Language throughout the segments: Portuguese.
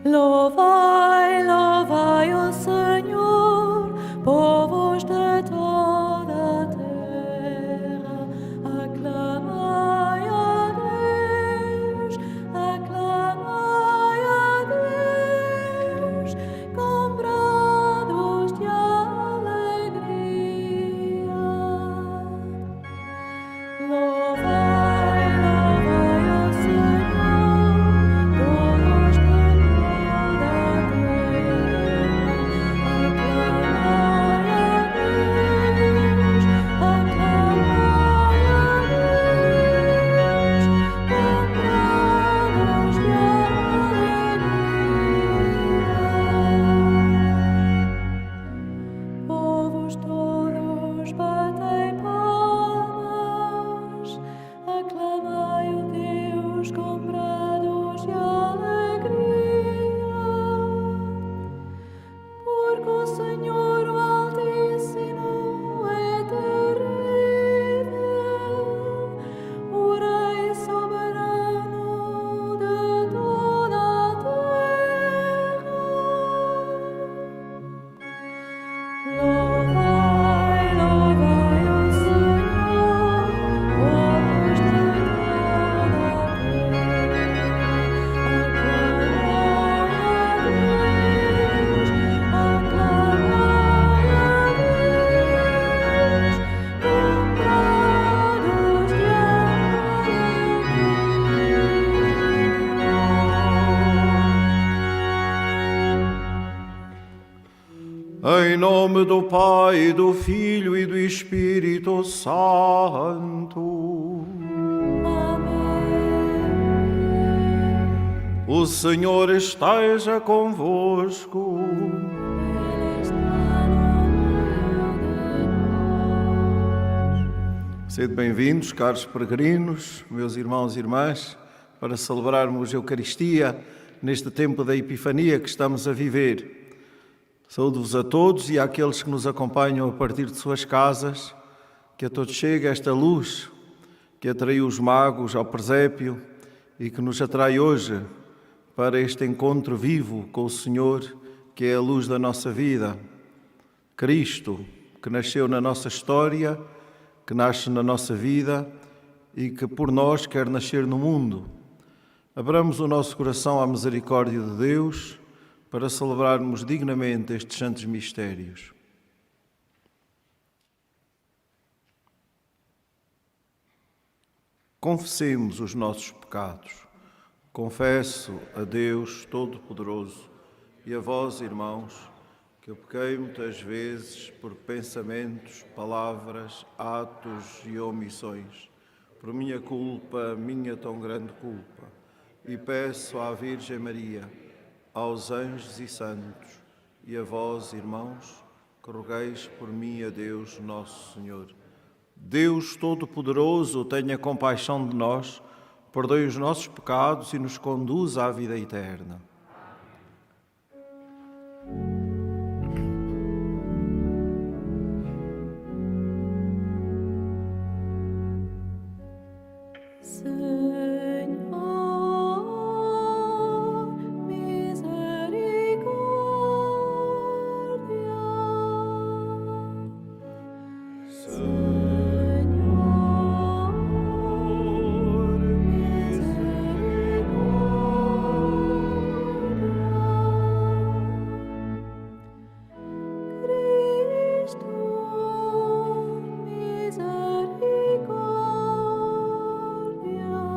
Louvai, louvai o Senhor, povos de toda a terra, aclamai a Deus, com brados de alegria. Louvai, louvai o Senhor, todos de toda a terra, aclamai a Deus, com brados de alegria. Povos todos batei palmas, aclamai o Deus com brados de alegria, porque o Senhor o Altíssimo é terrível, o Rei soberano de toda a terra. Louvai, louvai o Senhor, povos de toda a terra, aclamai a Deus, com brados de alegria. Em nome do Pai, do Filho e do Espírito Santo. Amém. O Senhor esteja convosco. Ele está no meio de nós. Sede bem-vindos, caros peregrinos, meus irmãos e irmãs, para celebrarmos a Eucaristia neste tempo da Epifania que estamos a viver. Saúdo-vos a todos e àqueles que nos acompanham a partir de suas casas, que a todos chegue esta luz que atraiu os magos ao presépio e que nos atrai hoje para este encontro vivo com o Senhor, que é a luz da nossa vida. Cristo, que nasceu na nossa história, que nasce na nossa vida e que por nós quer nascer no mundo. Abramos o nosso coração à misericórdia de Deus para celebrarmos dignamente estes santos mistérios. Confessemos os nossos pecados. Confesso a Deus Todo-Poderoso e a vós, irmãos, que eu pequei muitas vezes por pensamentos, palavras, atos e omissões, por minha culpa, minha tão grande culpa, e peço à Virgem Maria, aos anjos e santos, e a vós, irmãos, que rogueis por mim a Deus Nosso Senhor. Deus Todo-Poderoso, tenha compaixão de nós, perdoe os nossos pecados e nos conduza à vida eterna. Cristo, misericórdia.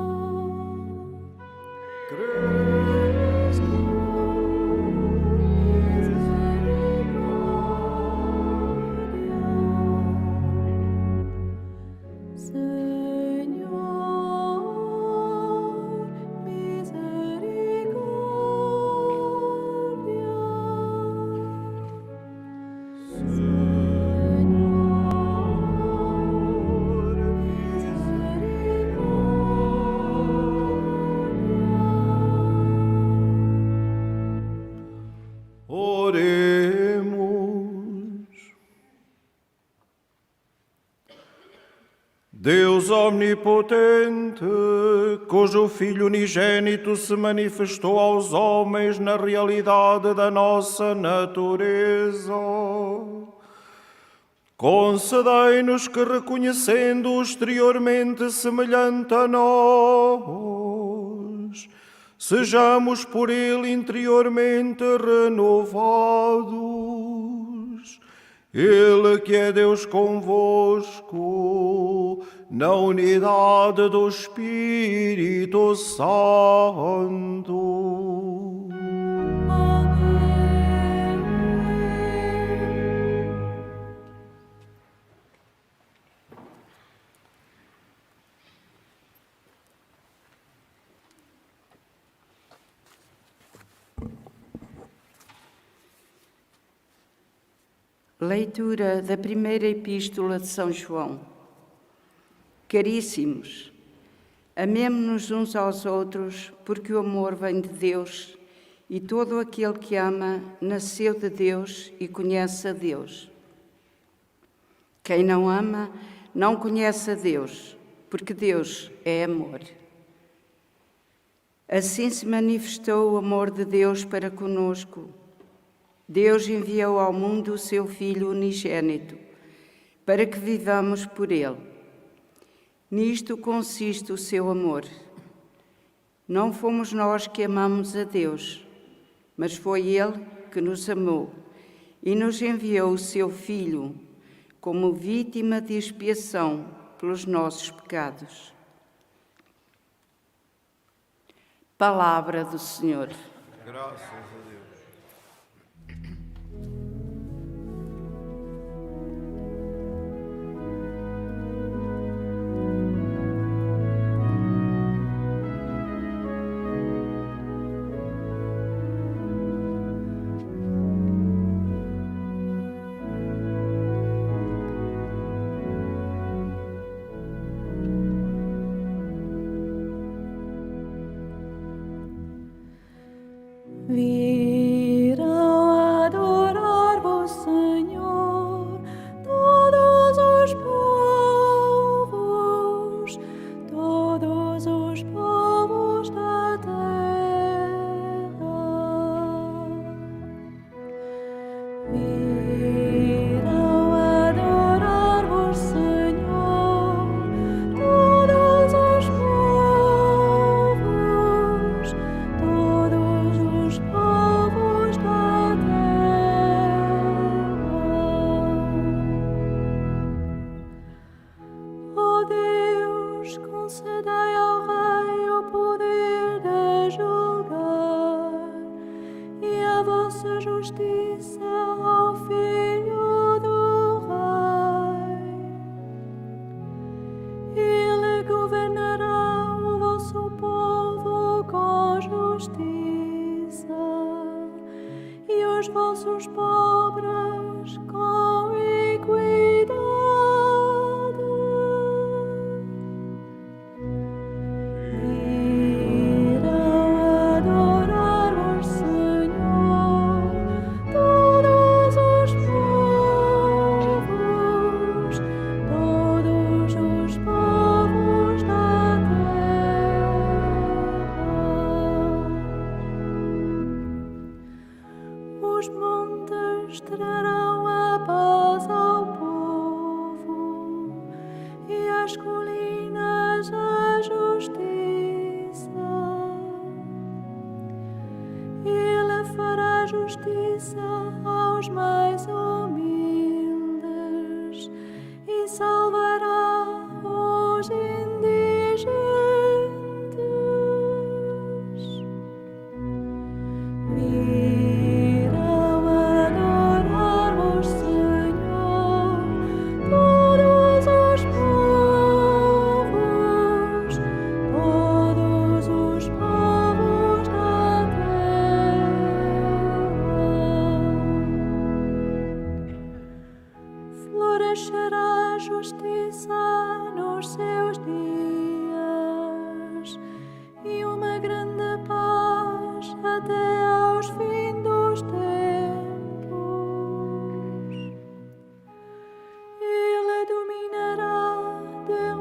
Deus omnipotente, cujo Filho unigênito se manifestou aos homens na realidade da nossa natureza, concedei-nos que, reconhecendo-o exteriormente semelhante a nós, sejamos por ele interiormente renovados. Ele que é Deus convosco, na unidade do Espírito Santo. Leitura da primeira epístola de São João. Caríssimos, amemo-nos uns aos outros, porque o amor vem de Deus, e todo aquele que ama nasceu de Deus e conhece a Deus. Quem não ama não conhece a Deus, porque Deus é amor. Assim se manifestou o amor de Deus para conosco. Deus enviou ao mundo o seu Filho unigênito, para que vivamos por ele. Nisto consiste o seu amor. Não fomos nós que amamos a Deus, mas foi ele que nos amou e nos enviou o seu Filho como vítima de expiação pelos nossos pecados. Palavra do Senhor. Graças a Deus. Virão adorar-vos, Senhor, todos os povos da terra. Virão adorar-vos, Senhor, todos os povos da terra. Ó Deus, concedei ao Rei o poder de julgar e a vossa justiça ao Filho do Rei. Ele governará o vosso povo com justiça e os vossos pobres com equidade. Virão adorar-vos, Senhor, todos os povos da terra. Os montes trarão a paz ao povo e as colinas a justiça. Ele fará justiça aos mais humildes e salvará os indigentes. Virão adorar-vos, Senhor, todos os povos da terra. Florescerá a justiça nos seus dias e uma grande paz até aos fins dos tempos. Ele dominará de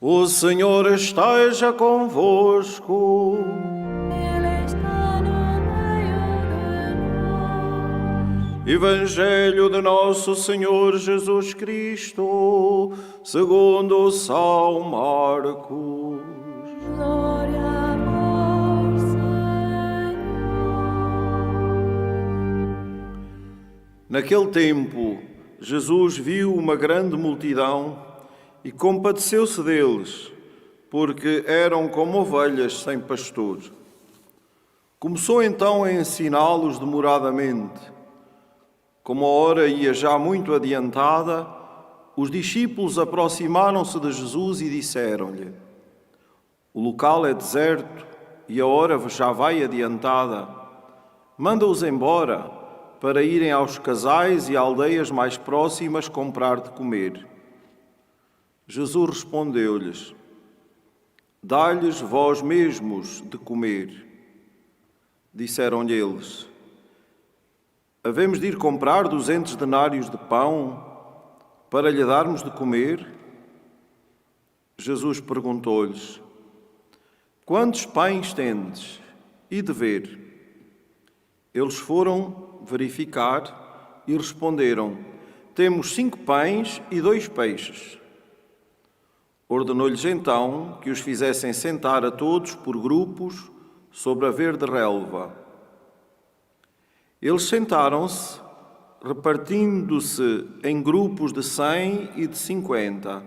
O Senhor esteja convosco. Ele está no meio de nós. Evangelho de Nosso Senhor Jesus Cristo, segundo São Marcos. Glória a vós, Senhor. Naquele tempo, Jesus viu uma grande multidão e compadeceu-se deles, porque eram como ovelhas sem pastor. Começou então a ensiná-los demoradamente. Como a hora ia já muito adiantada, os discípulos aproximaram-se de Jesus e disseram-lhe: o local é deserto e a hora já vai adiantada. Manda-os embora para irem aos casais e aldeias mais próximas comprar de comer. Jesus respondeu-lhes: dá-lhes vós mesmos de comer. Disseram-lhe eles: havemos de ir comprar 200 denários de pão para lhe darmos de comer? Jesus perguntou-lhes: quantos pães tendes? E de ver. Eles foram verificar e responderam: temos 5 pães e 2 peixes. Ordenou-lhes então que os fizessem sentar a todos por grupos sobre a verde relva. Eles sentaram-se, repartindo-se em grupos de 100 e de 50.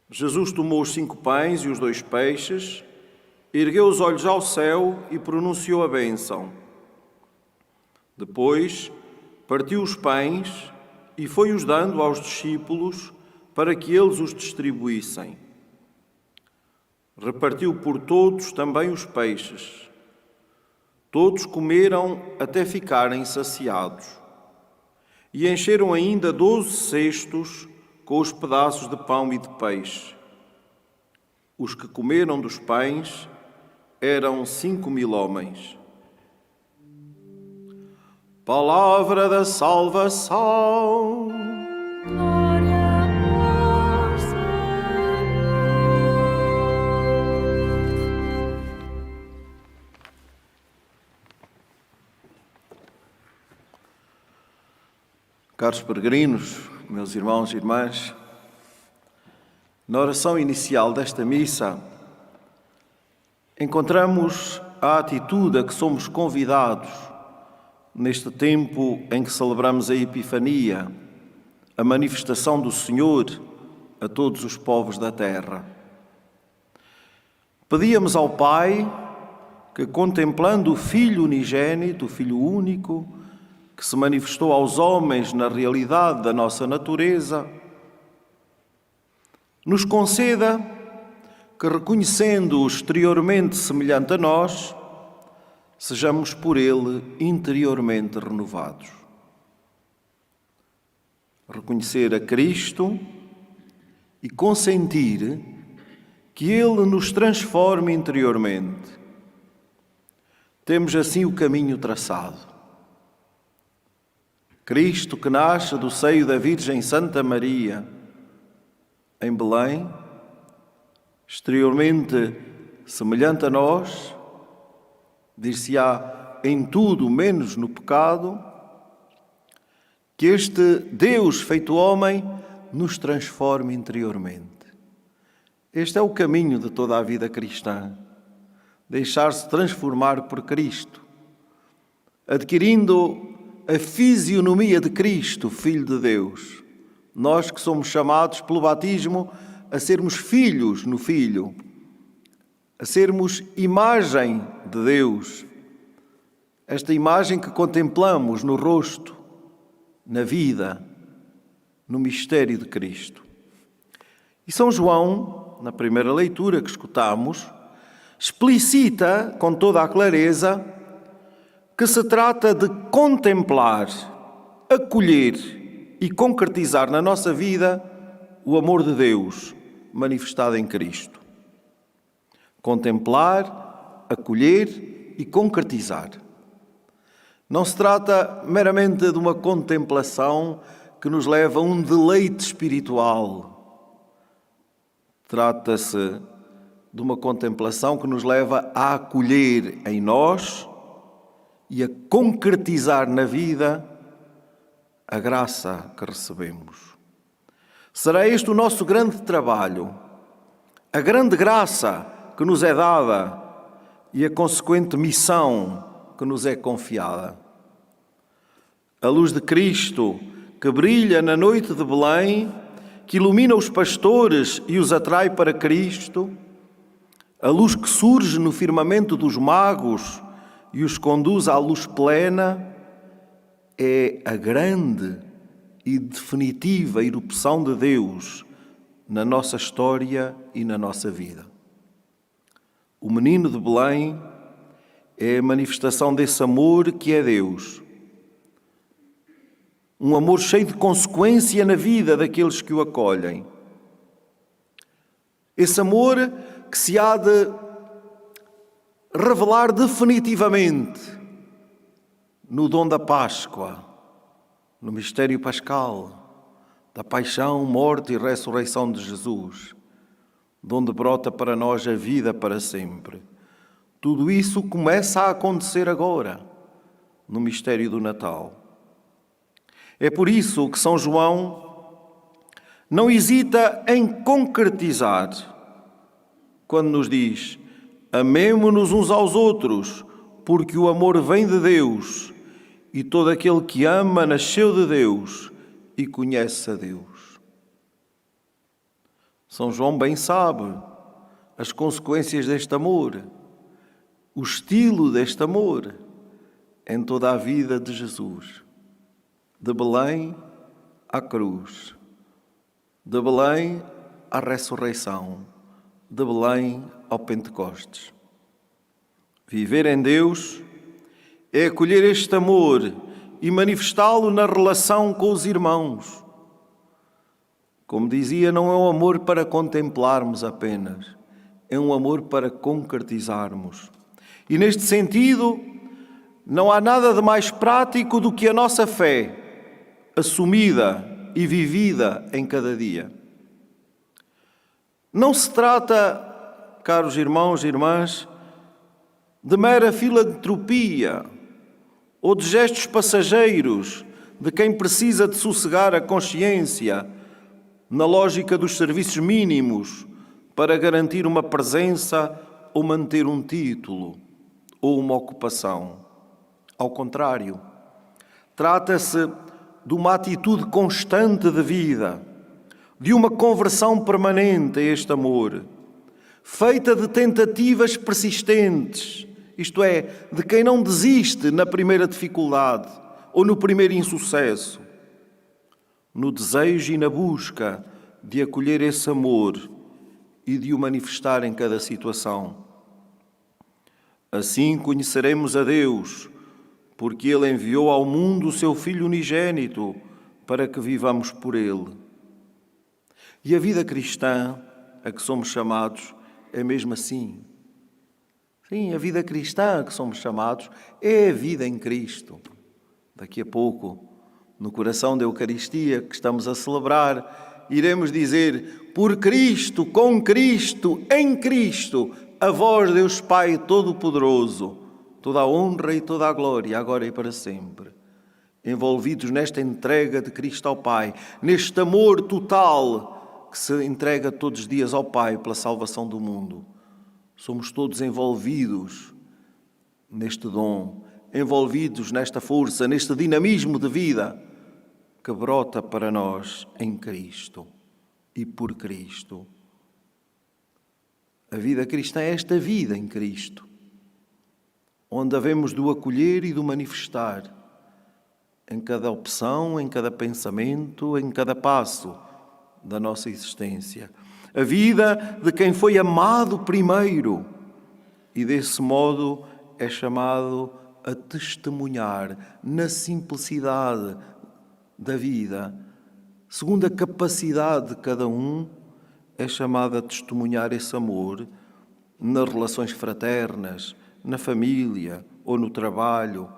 Jesus tomou os 5 pães e os 2 peixes, ergueu os olhos ao céu e pronunciou a bênção. Depois, partiu os pães e foi-os dando aos discípulos para que eles os distribuíssem. Repartiu por todos também os peixes. Todos comeram até ficarem saciados. E encheram ainda 12 cestos com os pedaços de pão e de peixe. Os que comeram dos pães eram 5.000 homens. Palavra da salvação. Glória a vós, Senhor. Caros peregrinos, meus irmãos e irmãs, na oração inicial desta missa, encontramos a atitude a que somos convidados neste tempo em que celebramos a Epifania, a manifestação do Senhor a todos os povos da terra. Pedíamos ao Pai que, contemplando o Filho unigênito, o Filho único, que se manifestou aos homens na realidade da nossa natureza, nos conceda que, reconhecendo-o exteriormente semelhante a nós, sejamos por ele interiormente renovados. Reconhecer a Cristo e consentir que ele nos transforme interiormente. Temos assim o caminho traçado. Cristo, que nasce do seio da Virgem Santa Maria, em Belém, exteriormente semelhante a nós, dir-se-á em tudo menos no pecado, que este Deus feito homem nos transforme interiormente. Este é o caminho de toda a vida cristã, deixar-se transformar por Cristo, adquirindo a fisionomia de Cristo, Filho de Deus. Nós que somos chamados pelo batismo a sermos filhos no Filho, a sermos imagem de Deus, esta imagem que contemplamos no rosto, na vida, no mistério de Cristo. E São João, na primeira leitura que escutamos, explicita com toda a clareza que se trata de contemplar, acolher e concretizar na nossa vida o amor de Deus manifestado em Cristo. Contemplar, acolher e concretizar. Não se trata meramente de uma contemplação que nos leva a um deleite espiritual, Trata-se de uma contemplação que nos leva a acolher em nós e a concretizar na vida a graça que recebemos. Será este o nosso grande trabalho, a grande graça que nos é dada e a consequente missão que nos é confiada. A luz de Cristo que brilha na noite de Belém, que ilumina os pastores e os atrai para Cristo, a luz que surge no firmamento dos magos e os conduz à luz plena, é a grande e definitiva erupção de Deus na nossa história e na nossa vida. O menino de Belém é a manifestação desse amor que é Deus. Um amor cheio de consequência na vida daqueles que o acolhem. Esse amor que se há de revelar definitivamente no dom da Páscoa, no mistério pascal, da paixão, morte e ressurreição de Jesus, de onde brota para nós a vida para sempre. Tudo isso começa a acontecer agora, no mistério do Natal. É por isso que São João não hesita em concretizar quando nos diz: amemo-nos uns aos outros, porque o amor vem de Deus, e todo aquele que ama nasceu de Deus e conhece a Deus. São João bem sabe as consequências deste amor, o estilo deste amor em toda a vida de Jesus. De Belém à cruz, de Belém à ressurreição, de Belém ao Pentecostes. Viver em Deus é acolher este amor e manifestá-lo na relação com os irmãos. Como dizia, não é um amor para contemplarmos apenas, é um amor para concretizarmos. E neste sentido, não há nada de mais prático do que a nossa fé, assumida e vivida em cada dia. Não se trata, caros irmãos e irmãs, de mera filantropia ou de gestos passageiros de quem precisa de sossegar a consciência na lógica dos serviços mínimos para garantir uma presença ou manter um título ou uma ocupação. Ao contrário, trata-se de uma atitude constante de vida, de uma conversão permanente a este amor, feita de tentativas persistentes, isto é, de quem não desiste na primeira dificuldade ou no primeiro insucesso, no desejo e na busca de acolher esse amor e de o manifestar em cada situação. Assim conheceremos a Deus, porque Ele enviou ao mundo o seu Filho unigênito para que vivamos por Ele. E a vida cristã a que somos chamados é mesmo assim. Sim, a vida cristã a que somos chamados é a vida em Cristo. Daqui a pouco, no coração da Eucaristia que estamos a celebrar, iremos dizer: por Cristo, com Cristo, em Cristo, a vós, Deus Pai Todo-Poderoso, toda a honra e toda a glória, agora e para sempre. Envolvidos nesta entrega de Cristo ao Pai, neste amor total que se entrega todos os dias ao Pai pela salvação do mundo. Somos todos envolvidos neste dom, envolvidos nesta força, neste dinamismo de vida que brota para nós em Cristo e por Cristo. A vida cristã é esta vida em Cristo, onde havemos de o acolher e de o manifestar em cada opção, em cada pensamento, em cada passo da nossa existência. A vida de quem foi amado primeiro e desse modo é chamado a testemunhar na simplicidade da vida, segundo a capacidade de cada um, é chamado a testemunhar esse amor nas relações fraternas, na família ou no trabalho,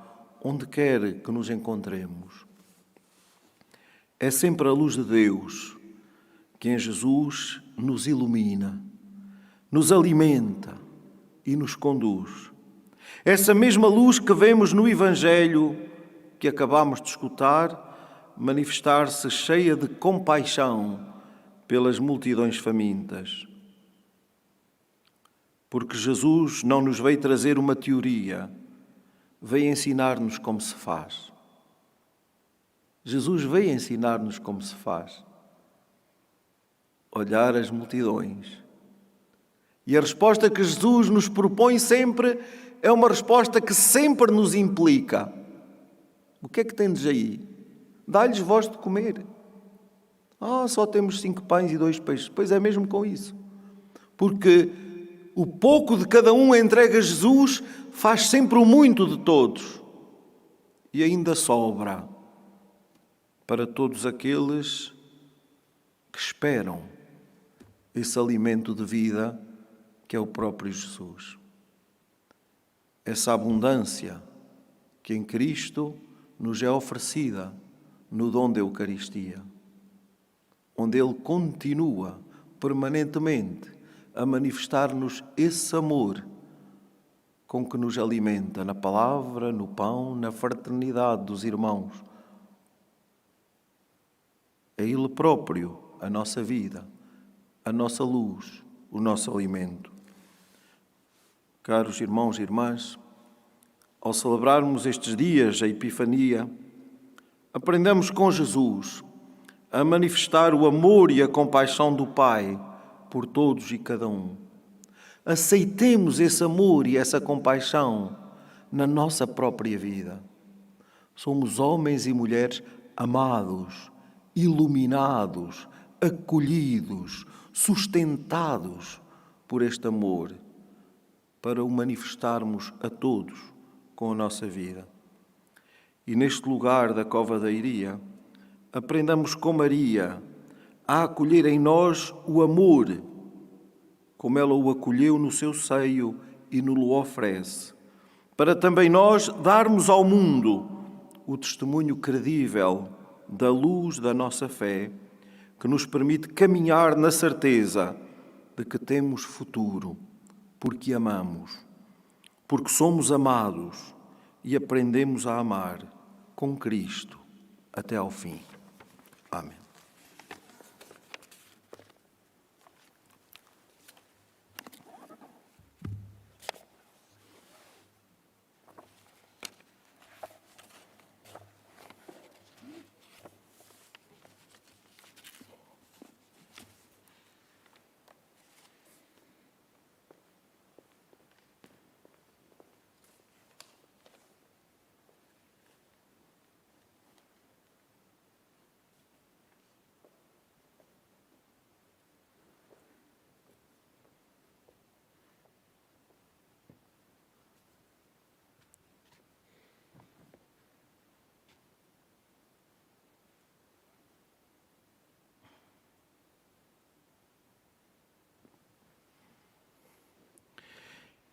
onde quer que nos encontremos. É sempre a luz de Deus que em Jesus nos ilumina, nos alimenta e nos conduz. Essa mesma luz que vemos no Evangelho que acabamos de escutar manifestar-se cheia de compaixão pelas multidões famintas. Porque Jesus não nos veio trazer uma teoria, veio ensinar-nos como se faz. Jesus veio ensinar-nos como se faz. Olhar as multidões. E a resposta que Jesus nos propõe sempre é uma resposta que sempre nos implica. O que é que tendes aí? Dá-lhes vós de comer. Só temos 5 pães e 2 peixes. Pois é mesmo com isso. Porque o pouco de cada um entregue a Jesus faz sempre o muito de todos. E ainda sobra para todos aqueles que esperam esse alimento de vida que é o próprio Jesus. Essa abundância que em Cristo nos é oferecida no dom da Eucaristia, onde Ele continua permanentemente a manifestar-nos esse amor com que nos alimenta na palavra, no pão, na fraternidade dos irmãos. É Ele próprio a nossa vida, a nossa luz, o nosso alimento. Caros irmãos e irmãs, ao celebrarmos estes dias a Epifania, aprendamos com Jesus a manifestar o amor e a compaixão do Pai por todos e cada um. Aceitemos esse amor e essa compaixão na nossa própria vida. Somos homens e mulheres amados, iluminados, acolhidos, sustentados por este amor, para o manifestarmos a todos com a nossa vida. E neste lugar da Cova da Iria, aprendamos com Maria a acolher em nós o amor, como ela o acolheu no seu seio e nos oferece, para também nós darmos ao mundo o testemunho credível da luz da nossa fé, que nos permite caminhar na certeza de que temos futuro, porque amamos, porque somos amados e aprendemos a amar com Cristo até ao fim. Amém.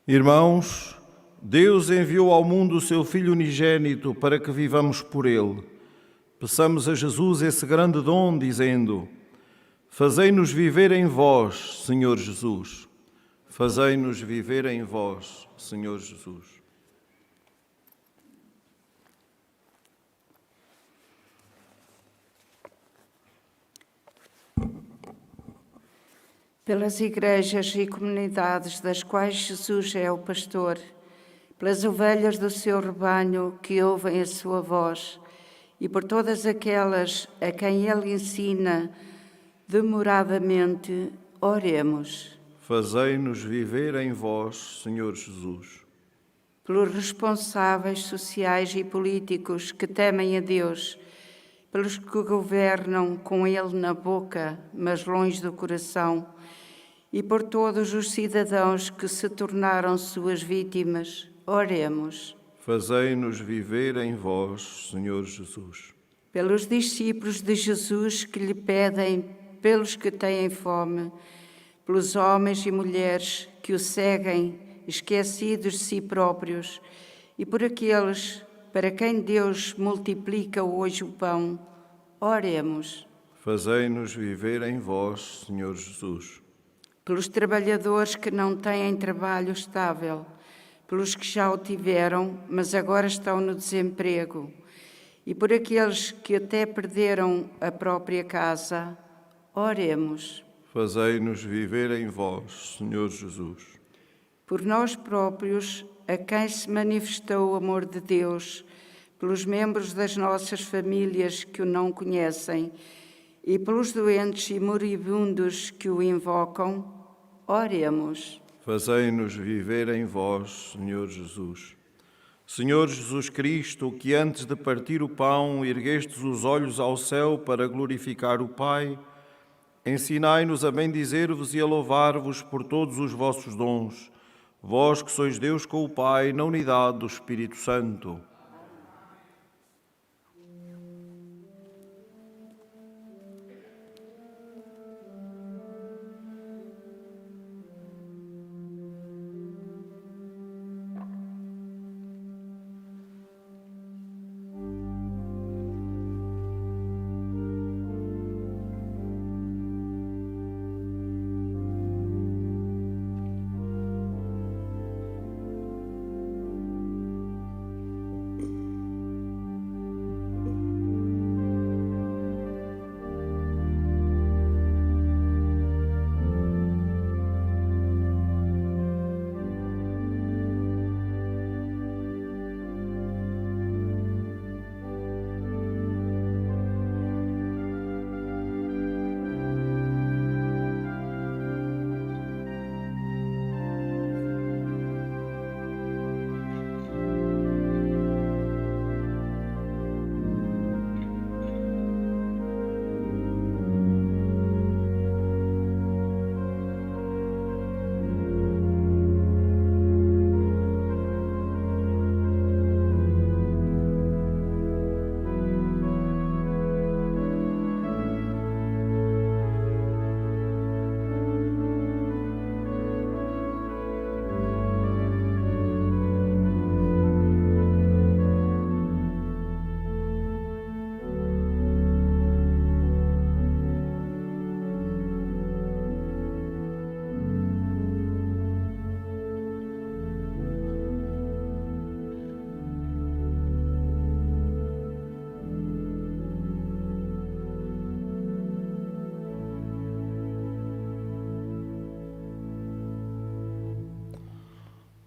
Irmãos, Deus enviou ao mundo o seu Filho unigênito para que vivamos por ele. Peçamos a Jesus esse grande dom, dizendo: fazei-nos viver em vós, Senhor Jesus. Fazei-nos viver em vós, Senhor Jesus. Pelas igrejas e comunidades das quais Jesus é o pastor, pelas ovelhas do seu rebanho que ouvem a sua voz e por todas aquelas a quem ele ensina demoradamente, oremos. Fazei-nos viver em vós, Senhor Jesus. Pelos responsáveis sociais e políticos que temem a Deus, pelos que governam com ele na boca, mas longe do coração, e por todos os cidadãos que se tornaram suas vítimas, oremos. Fazei-nos viver em vós, Senhor Jesus. Pelos discípulos de Jesus que lhe pedem, pelos que têm fome, pelos homens e mulheres que o seguem, esquecidos de si próprios, e por aqueles para quem Deus multiplica hoje o pão, oremos. Fazei-nos viver em vós, Senhor Jesus. Pelos trabalhadores que não têm trabalho estável, pelos que já o tiveram, mas agora estão no desemprego, e por aqueles que até perderam a própria casa, oremos. Fazei-nos viver em vós, Senhor Jesus. Por nós próprios, a quem se manifestou o amor de Deus, pelos membros das nossas famílias que o não conhecem, e pelos doentes e moribundos que o invocam, oremos. Fazei-nos viver em vós, Senhor Jesus. Senhor Jesus Cristo, que antes de partir o pão erguestes os olhos ao céu para glorificar o Pai, ensinai-nos a bendizer-vos e a louvar-vos por todos os vossos dons, vós que sois Deus com o Pai, na unidade do Espírito Santo.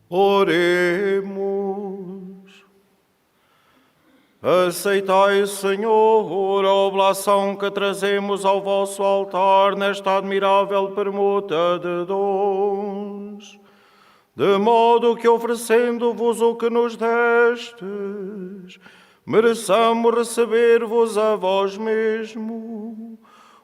Oremos. Aceitai, Senhor, a oblação que trazemos ao vosso altar nesta admirável permuta de dons, de modo que, oferecendo-vos o que nos destes, mereçamos receber-vos a vós mesmo,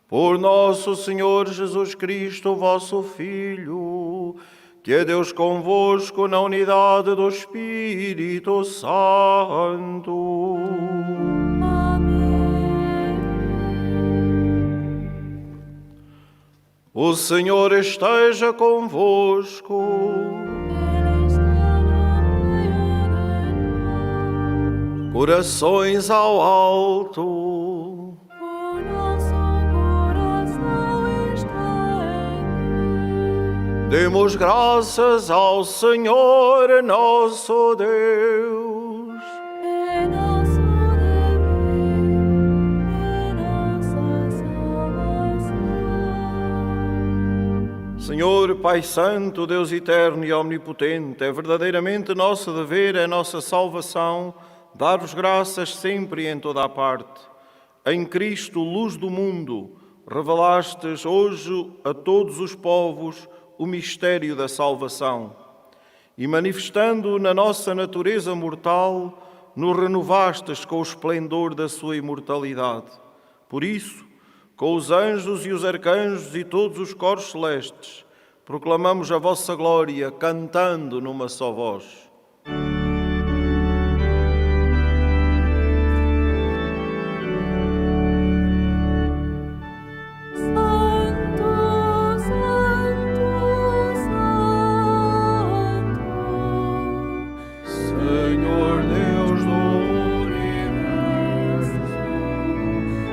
por nosso Senhor Jesus Cristo, vosso Filho, que é Deus convosco na unidade do Espírito Santo. Amém. O Senhor esteja convosco. Ele está no meio de nós. Corações ao alto. O nosso coração está em ti. Demos graças ao Senhor nosso Deus. É nosso dever, é nossa salvação. Senhor, Pai Santo, Deus eterno e omnipotente, é verdadeiramente nosso dever, é nossa salvação, dar-vos graças sempre e em toda a parte. Em Cristo, luz do mundo, revelastes hoje a todos os povos o mistério da salvação. E manifestando na nossa natureza mortal, nos renovastes com o esplendor da sua imortalidade. Por isso, com os anjos e os arcanjos e todos os coros celestes, proclamamos a vossa glória, cantando numa só voz. Santo, Santo, Santo, Senhor Deus do universo,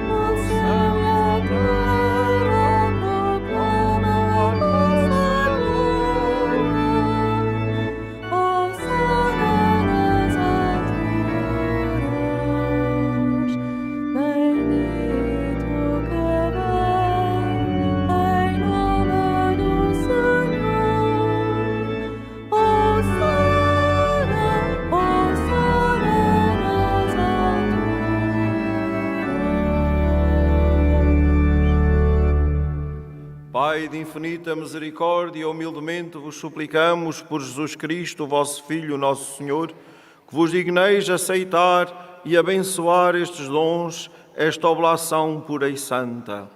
o céu e a Pai de infinita misericórdia, humildemente vos suplicamos por Jesus Cristo, vosso Filho, nosso Senhor, que vos digneis aceitar e abençoar estes dons, esta oblação pura e santa.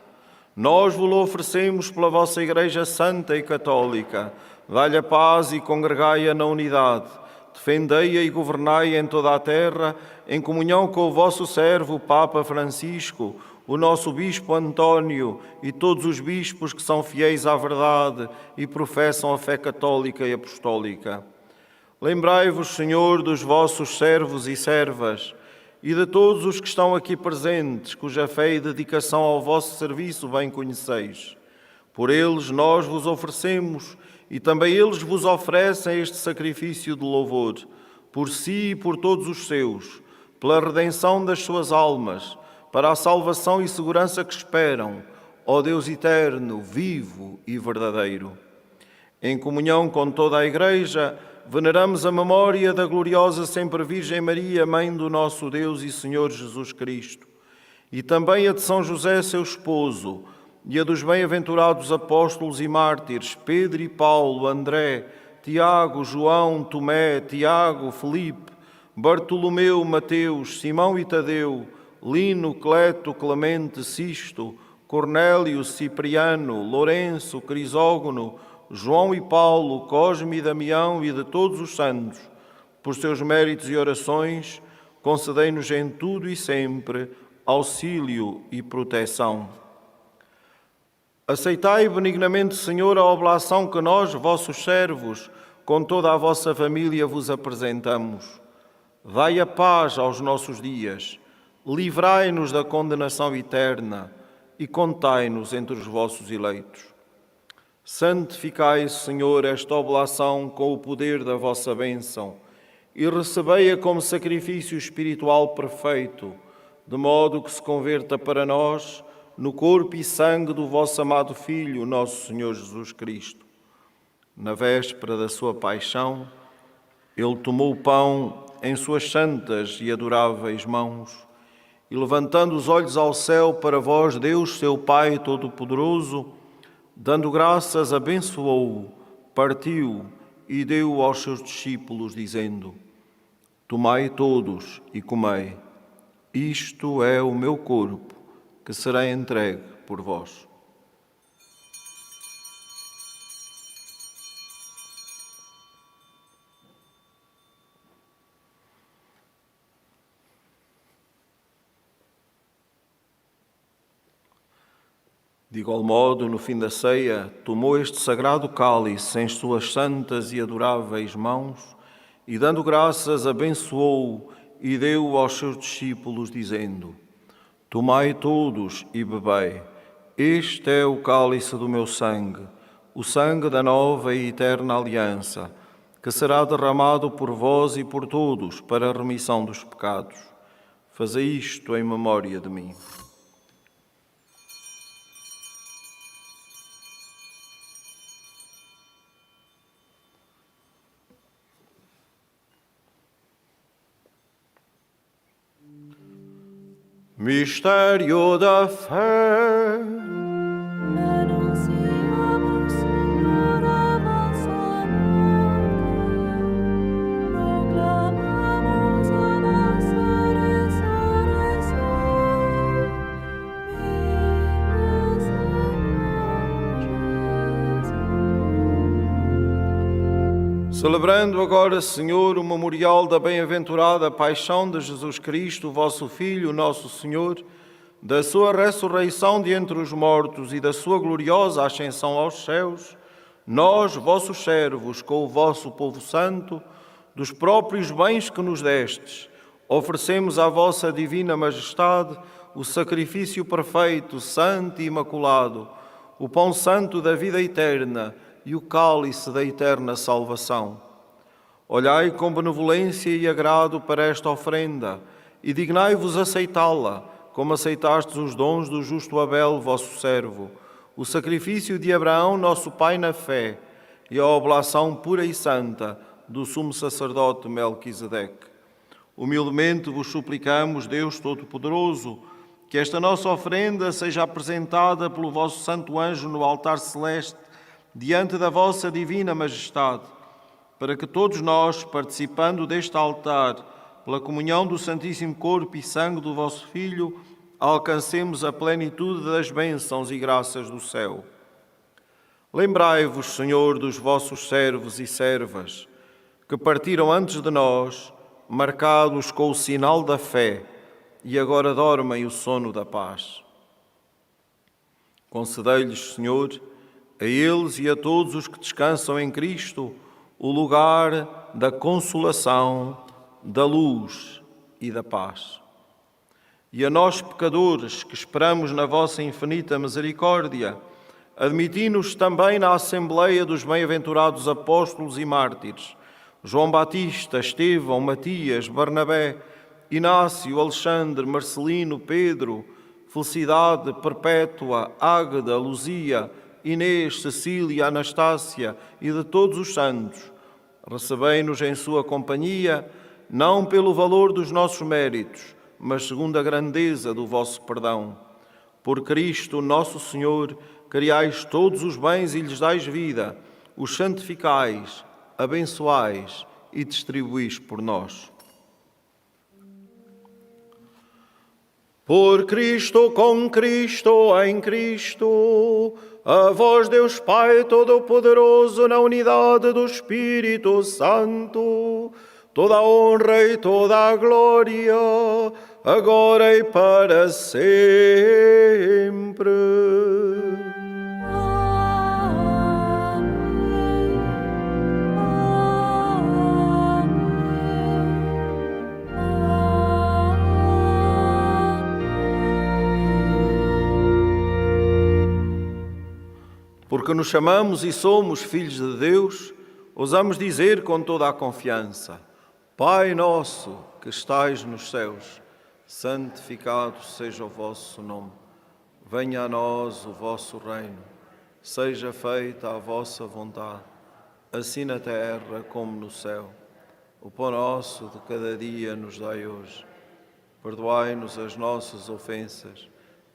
Nós vos oferecemos pela vossa Igreja Santa e Católica. Dai-lhe a paz e congregai-a na unidade. Defendei-a e governai em toda a terra, em comunhão com o vosso servo, o Papa Francisco, o nosso Bispo António e todos os bispos que são fiéis à verdade e professam a fé católica e apostólica. Lembrai-vos, Senhor, dos vossos servos e servas e de todos os que estão aqui presentes, cuja fé e dedicação ao vosso serviço bem conheceis. Por eles nós vos oferecemos e também eles vos oferecem este sacrifício de louvor, por si e por todos os seus, pela redenção das suas almas, para a salvação e segurança que esperam, ó Deus eterno, vivo e verdadeiro. Em comunhão com toda a Igreja, veneramos a memória da gloriosa Sempre Virgem Maria, Mãe do nosso Deus e Senhor Jesus Cristo, e também a de São José, seu esposo, e a dos bem-aventurados apóstolos e mártires, Pedro e Paulo, André, Tiago, João, Tomé, Tiago, Filipe, Bartolomeu, Mateus, Simão e Tadeu, Lino, Cleto, Clemente, Sisto, Cornélio, Cipriano, Lourenço, Crisógono, João e Paulo, Cosme e Damião e de todos os santos, por seus méritos e orações, concedei-nos em tudo e sempre auxílio e proteção. Aceitai benignamente, Senhor, a oblação que nós, vossos servos, com toda a vossa família vos apresentamos. Dai a paz aos nossos dias, livrai-nos da condenação eterna e contai-nos entre os vossos eleitos. Santificai, Senhor, esta oblação com o poder da vossa bênção e recebei-a como sacrifício espiritual perfeito, de modo que se converta para nós no corpo e sangue do vosso amado Filho, nosso Senhor Jesus Cristo. Na véspera da sua paixão, ele tomou o pão em suas santas e adoráveis mãos e, levantando os olhos ao céu para vós, Deus, seu Pai Todo-Poderoso, dando graças, abençoou-o, partiu e deu aos seus discípulos, dizendo: Tomai todos e comei, isto é o meu corpo, que será entregue por vós. De igual modo, no fim da ceia, tomou este sagrado cálice em suas santas e adoráveis mãos e, dando graças, abençoou-o e deu aos seus discípulos, dizendo: Tomai todos e bebei, este é o cálice do meu sangue, o sangue da nova e eterna aliança, que será derramado por vós e por todos para a remissão dos pecados. Fazei isto em memória de mim. Mistério da fé. Anunciamos, Senhor, a vossa morte, proclamamos a vossa ressurreição. Viva, Senhor Jesus. Celebrando agora, Senhor, o memorial da bem-aventurada paixão de Jesus Cristo, vosso Filho, nosso Senhor, da sua ressurreição de entre os mortos e da sua gloriosa ascensão aos céus, nós, vossos servos, com o vosso povo santo, dos próprios bens que nos destes, oferecemos à vossa divina majestade o sacrifício perfeito, santo e imaculado, o pão santo da vida eterna e o cálice da eterna salvação. Olhai com benevolência e agrado para esta ofrenda e dignai-vos aceitá-la, como aceitastes os dons do justo Abel, vosso servo, o sacrifício de Abraão, nosso pai na fé, e a oblação pura e santa do sumo sacerdote Melquisedeque. Humildemente vos suplicamos, Deus Todo-Poderoso, Que esta nossa oferenda seja apresentada pelo vosso santo anjo no altar celeste, diante da vossa divina majestade, para que todos nós, participando deste altar, pela comunhão do Santíssimo Corpo e Sangue do vosso Filho, alcancemos a plenitude das bênçãos e graças do céu. Lembrai-vos, Senhor, dos vossos servos e servas, que partiram antes de nós, marcados com o sinal da fé, e agora dormem o sono da paz. Concedei-lhes, Senhor, a eles e a todos os que descansam em Cristo, o lugar da consolação, da luz e da paz. E a nós, pecadores, que esperamos na vossa infinita misericórdia, admiti-nos também na Assembleia dos bem-aventurados apóstolos e mártires, João Batista, Estevão, Matias, Barnabé, Inácio, Alexandre, Marcelino, Pedro, Felicidade, Perpétua, Águeda, Luzia, Inês, Cecília, Anastácia e de todos os santos. Recebei-nos em sua companhia, não pelo valor dos nossos méritos, mas segundo a grandeza do vosso perdão. Por Cristo, nosso Senhor, criais todos os bens e lhes dais vida, os santificais, abençoais e distribuís por nós. Por Cristo, com Cristo, em Cristo, a vós, Deus Pai Todo-Poderoso, na unidade do Espírito Santo, toda a honra e toda a glória, agora e para sempre. Porque nos chamamos e somos filhos de Deus, ousamos dizer com toda a confiança: Pai nosso que estais nos céus, santificado seja o vosso nome. Venha a nós o vosso reino. Seja feita a vossa vontade, assim na terra como no céu. O pão nosso de cada dia nos dai hoje. Perdoai-nos as nossas ofensas,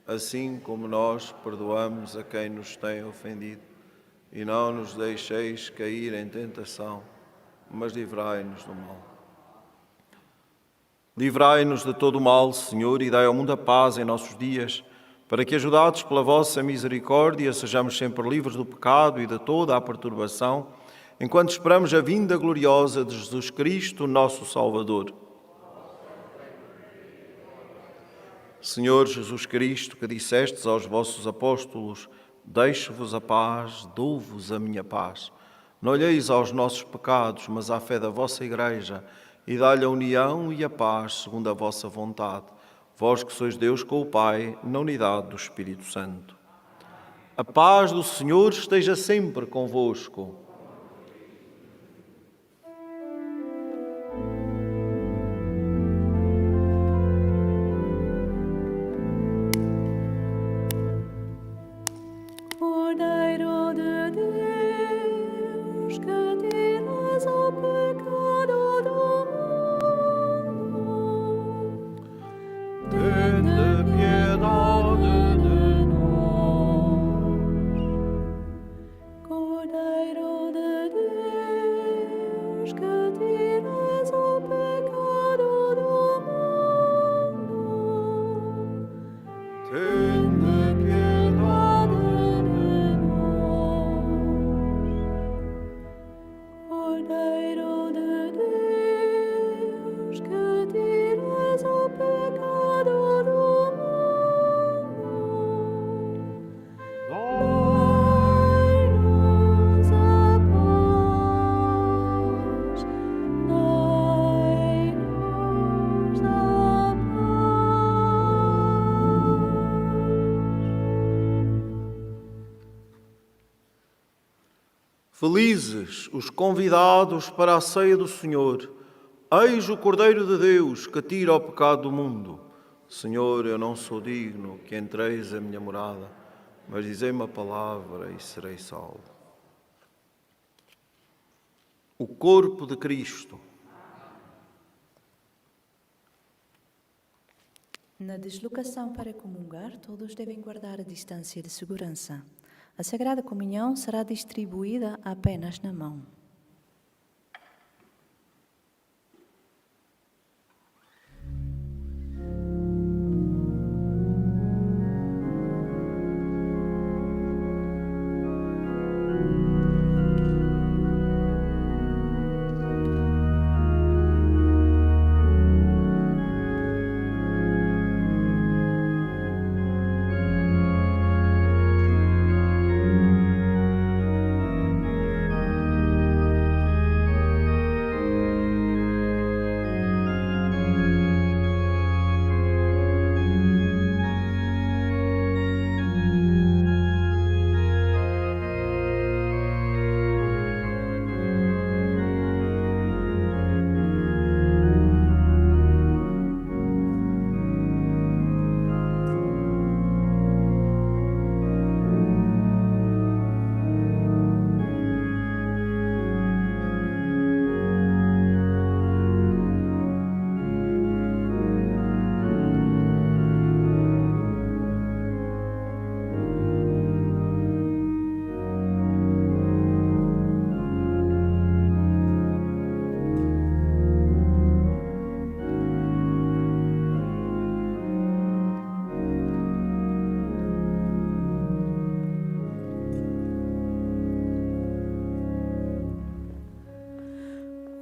assim como nós perdoamos a quem nos tem ofendido. E não nos deixeis cair em tentação, mas livrai-nos do mal. Livrai-nos de todo o mal, Senhor, e dai ao mundo a paz em nossos dias, para que, ajudados pela vossa misericórdia, sejamos sempre livres do pecado e de toda a perturbação, enquanto esperamos a vinda gloriosa de Jesus Cristo, nosso Salvador. Senhor Jesus Cristo, que dissestes aos vossos apóstolos: deixo-vos a paz, dou-vos a minha paz. Não olheis aos nossos pecados, mas à fé da vossa Igreja, e dá-lhe a união e a paz segundo a vossa vontade. Vós que sois Deus com o Pai, na unidade do Espírito Santo. A paz do Senhor esteja sempre convosco. Cordeiro de Deus, que tiras o pecado do mundo, Tende piedade de nós. Cordeiro de Deus, que tiras o pecado do mundo, Tende piedade de Cordeiro de Deus, que tiras o pecado do mundo, dai-nos a paz, dai-nos a Felizes os convidados para a ceia do Senhor. Eis o Cordeiro de Deus que tira o pecado do mundo. Senhor, eu não sou digno que entreis a minha morada, mas dizei-me a palavra e serei salvo. O corpo de Cristo. Na deslocação para comungar, todos devem guardar a distância de segurança. A Sagrada Comunhão será distribuída apenas na mão.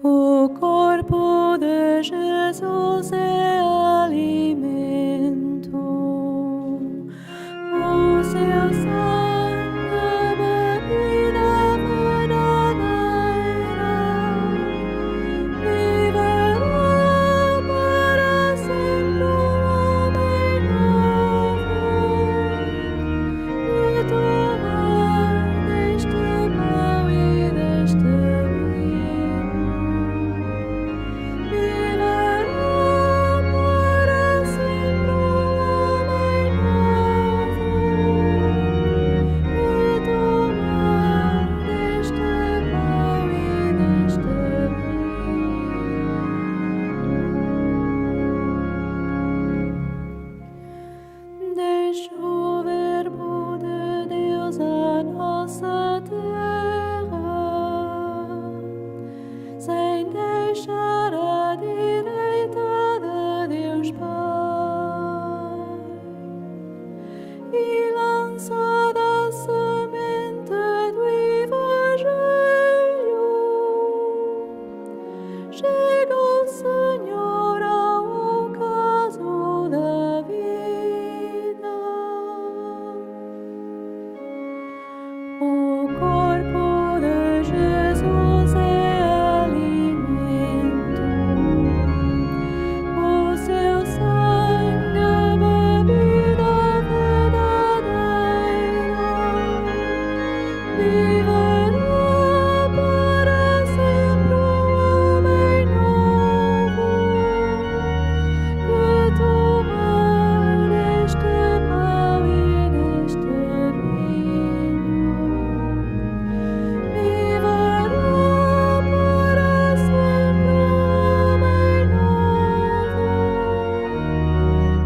O corpo de Jesus é alimento, o seu sangue é bebida verdadeira, viverá para sempre o homem novo, e tomar deste pão e deste sem deixar a direita de Deus Pai, e lançada a semente do Evangelho, chega o Senhor ao ocaso da vida. O corpo de Jesus é alimento, o seu sangue é bebida verdadeira, viverá para sempre o homem novo, que tomar deste pão e deste vinho. Viverá para sempre o homem novo,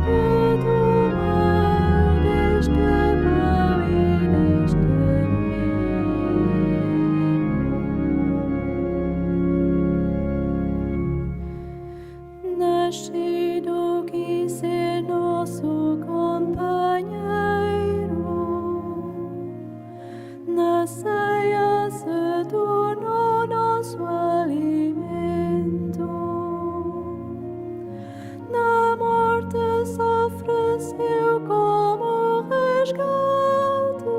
que tomar deste pão e deste vinho. Nascido quis ser nosso companheiro, na ceia se tornou nosso alimento, na morte se ofereceu como resgate,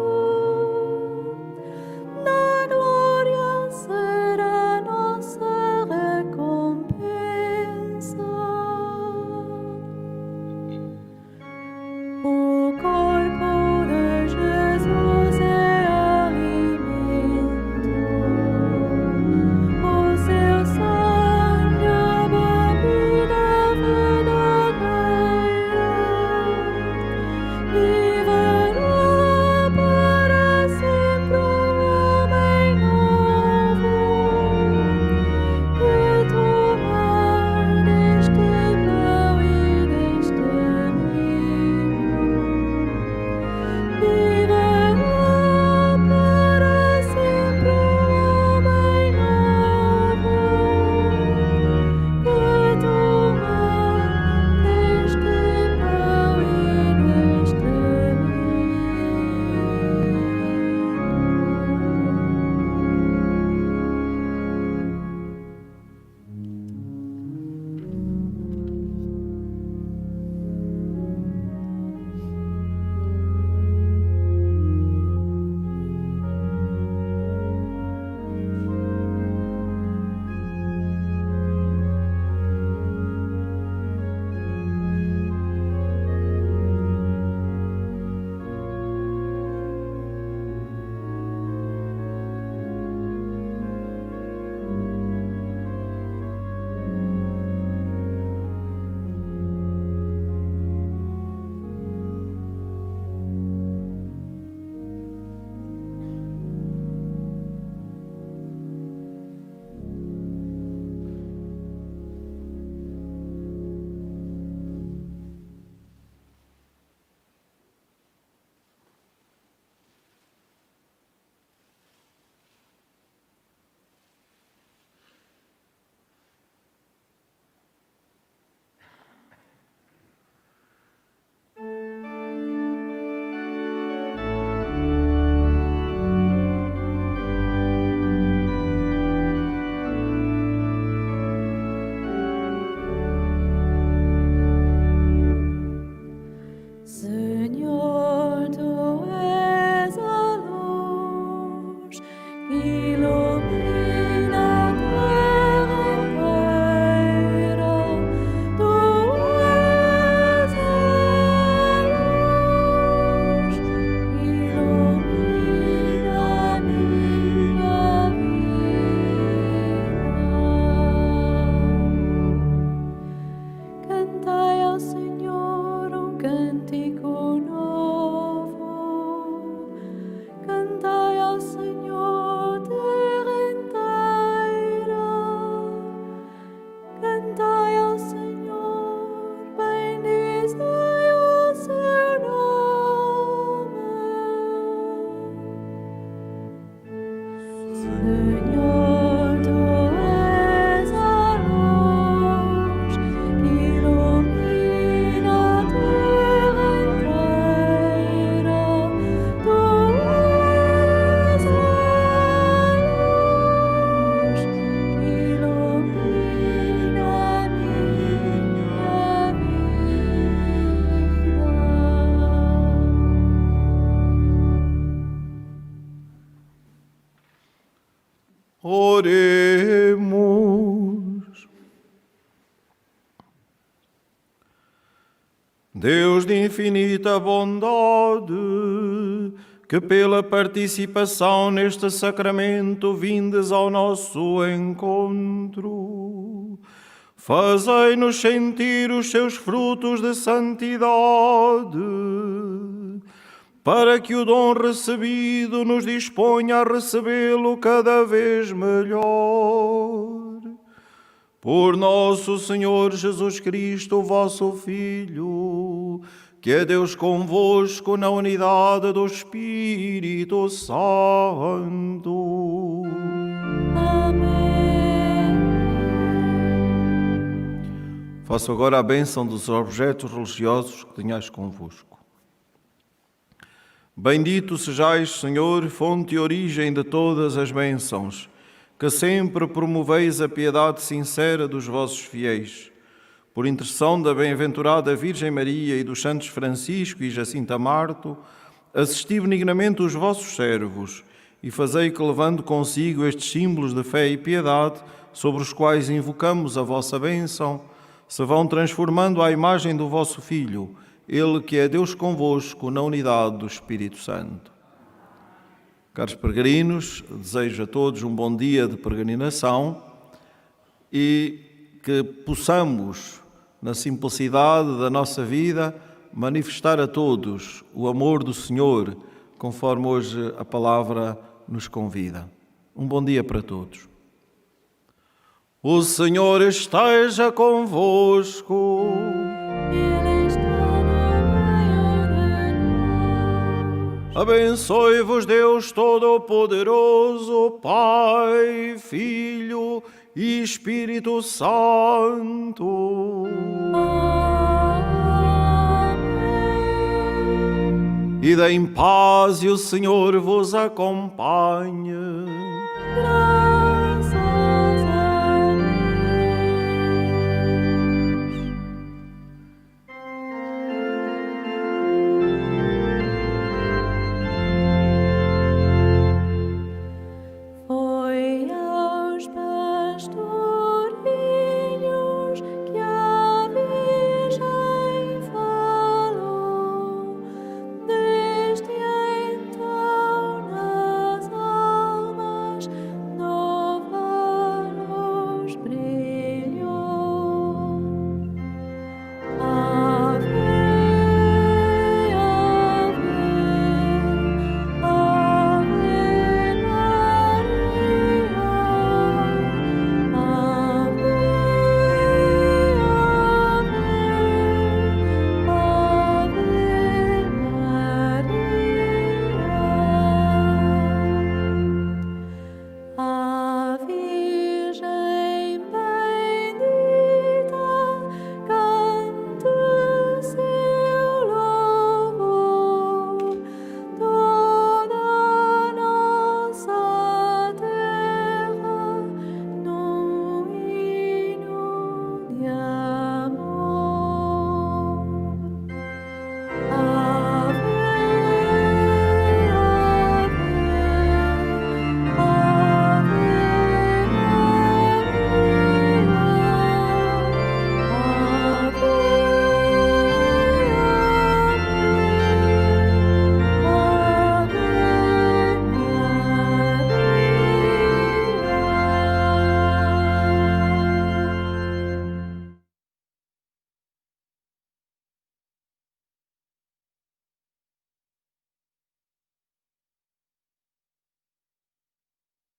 na glória será nossa recompensa. O corpo de Jesus é alimento, o seu sangue é bebida verdadeira, viverá Senhor, tu és a luz que ilumina a terra inteira. Tu és a luz que ilumina a minha vida. Oremos. Deus de infinita bondade, que pela participação neste sacramento vindes ao nosso encontro, fazei-nos sentir os seus frutos de santidade, para que o dom recebido nos disponha a recebê-lo cada vez melhor. Por nosso Senhor Jesus Cristo, vosso Filho, que é Deus convosco na unidade do Espírito Santo. Amém. Faço agora a bênção dos objetos religiosos que tenhais convosco. Bendito sejais, Senhor, fonte e origem de todas as bênçãos, que sempre promoveis a piedade sincera dos vossos fiéis. Por intercessão da bem-aventurada Virgem Maria e dos santos Francisco e Jacinta Marto, assisti benignamente os vossos servos e fazei que, levando consigo estes símbolos de fé e piedade, sobre os quais invocamos a vossa bênção, se vão transformando à imagem do vosso Filho, Ele que é Deus convosco na unidade do Espírito Santo. Caros peregrinos, desejo a todos um bom dia de peregrinação e que possamos, na simplicidade da nossa vida, manifestar a todos o amor do Senhor, conforme hoje a palavra nos convida. Um bom dia para todos. O Senhor esteja convosco. Ele está no meio de nós. Abençoe-vos Deus Todo-Poderoso, Pai, Filho e Espírito Santo. Amém. Ide em paz e o Senhor vos acompanhe.